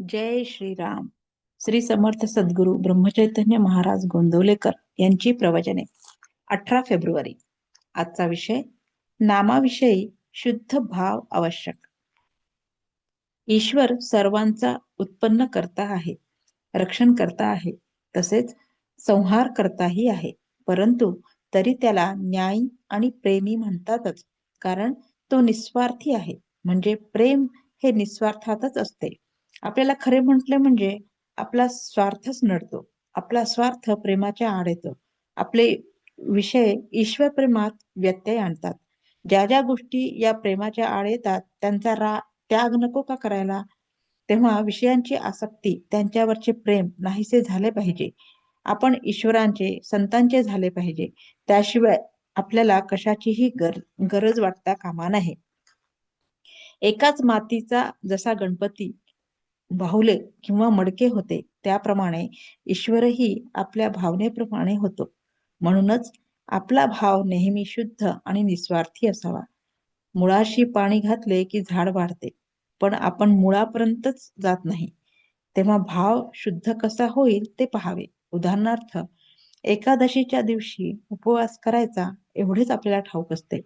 जय श्रीराम. श्री समर्थ सद्गुरू ब्रह्मचैतन्य महाराज गोंदवलेकर यांची प्रवचने. 18 फेब्रुवारी. आजचा विषय नामाविषयी शुद्ध भाव आवश्यक. ईश्वर सर्वांचा उत्पन्न करता आहे, रक्षण करता आहे, तसेच संहार करताही आहे. परंतु तरी त्याला न्यायी आणि प्रेमी म्हणतातच, कारण तो निस्वार्थी आहे. म्हणजे प्रेम हे निस्वार्थातच असते. आपल्याला खरे म्हटले म्हणजे आपला स्वार्थच नडतो. आपला स्वार्थ प्रेमाच्या आड येतो. आपले विषय ईश्वर प्रेमात व्यत्यय आणतात. ज्या ज्या गोष्टी या प्रेमाच्या आड येतात त्यांचा त्याग नको का करायला? तेव्हा विषयांची आसक्ती, त्यांच्यावरचे प्रेम नाहीसे झाले पाहिजे. आपण ईश्वरांचे, संतांचे झाले पाहिजे. त्याशिवाय आपल्याला कशाचीही गरज वाटता कामा नये. एकाच मातीचा जसा गणपती बाहुले किंवा मडके होते, त्याप्रमाणे ईश्वरही आपल्या भावनेप्रमाणे होतो. म्हणूनच आपला भाव नेहमी शुद्ध आणि निस्वार्थी असावा. मुळाशी पाणी घातले की झाड वाढते, पण आपण मुळापर्यंतच जात नाही. तेव्हा भाव शुद्ध कसा होईल ते पहावे. उदाहरणार्थ, एकादशीच्या दिवशी उपवास करायचा एवढेच आपल्याला ठाऊक असते,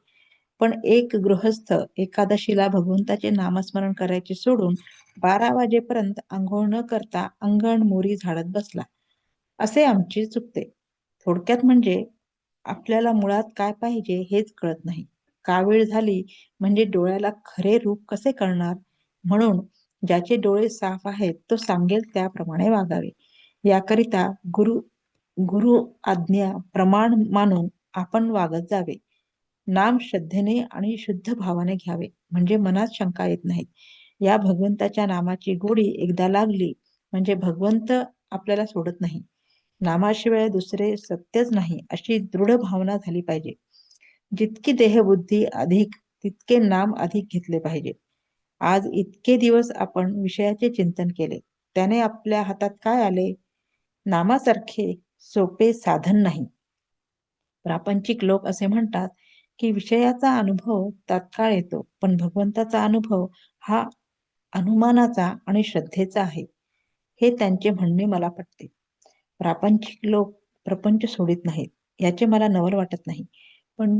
पण एक गृहस्थ एकादशीला भगवंताचे नामस्मरण करायचे सोडून 12 वाजेपर्यंत आंघोळ न करता अंगण मोरी झाडत बसला, असे आमचे चुकते. थोडक्यात म्हणजे आपल्याला मुळात काय पाहिजे हेच कळत नाही. कावीळ झाली म्हणजे डोळ्याला खरे रूप कसे कळणार? म्हणून ज्याचे डोळे साफ आहेत तो सांगेल त्याप्रमाणे वागावे. याकरिता गुरु गुरु आज्ञा प्रमाण मानून आपण वागत जावे. नाम श्रद्धेने आणि शुद्ध भावाने घ्यावे, म्हणजे मनात शंका येत नाहीत. या भगवंताच्या नामाची गोडी एकदा लागली म्हणजे भगवंत आपल्याला सोडत नाही. नामाशिवाय दुसरे सत्यच नाही, अशी दृढ भावना झाली पाहिजे. जितकी देहबुद्धी अधिक, तितके नाम अधिक घेतले पाहिजे. आज इतके दिवस आपण विषयाचे चिंतन केले, त्याने आपल्या हातात काय आले? नामासारखे सोपे साधन नाही. प्रापंचिक लोक असे म्हणतात की विषयाचा अनुभव तात्काळ येतो, पण भगवंताचा अनुभव हा अनुमानाचा आणि श्रद्धेचा आहे. हे त्यांचे म्हणणे मला पटते. प्रापंचिक लोक प्रपंच सोडित नाहीत, याचे मला नवल वाटत नाही. पण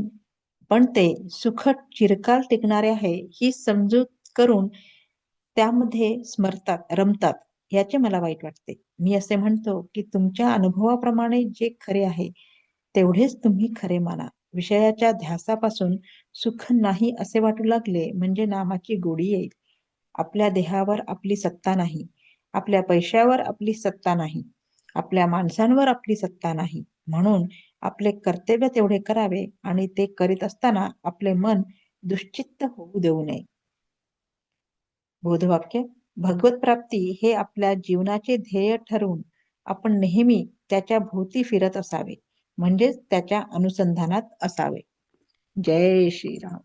पण ते सुख चिरकाल टिकणारे आहे ही समजूत करून त्यामध्ये स्मरतात, रमतात, याचे मला वाईट वाटते. मी असे म्हणतो की तुमच्या अनुभवाप्रमाणे जे खरे आहे तेवढेच तुम्ही खरे माना. विषयाच्या ध्यासापासून सुख नाही असे वाटू लागले म्हणजे नामाची गोडी येईल. आपल्या देहावर आपली सत्ता नाही, आपल्या पैशावर आपली सत्ता नाही, आपल्या माणसांवर आपली सत्ता नाही. म्हणून आपले कर्तव्य तेवढे करावे आणि ते करीत असताना आपले मन दुश्चित्त होऊ देऊ नये. बोधवाक्य: भगवत प्राप्ती हे आपल्या जीवनाचे ध्येय ठरवून आपण नेहमी त्याच्या भोवती फिरत असावे, म्हणजेच त्याच्या अनुसंधानात असावे. जय श्रीराम.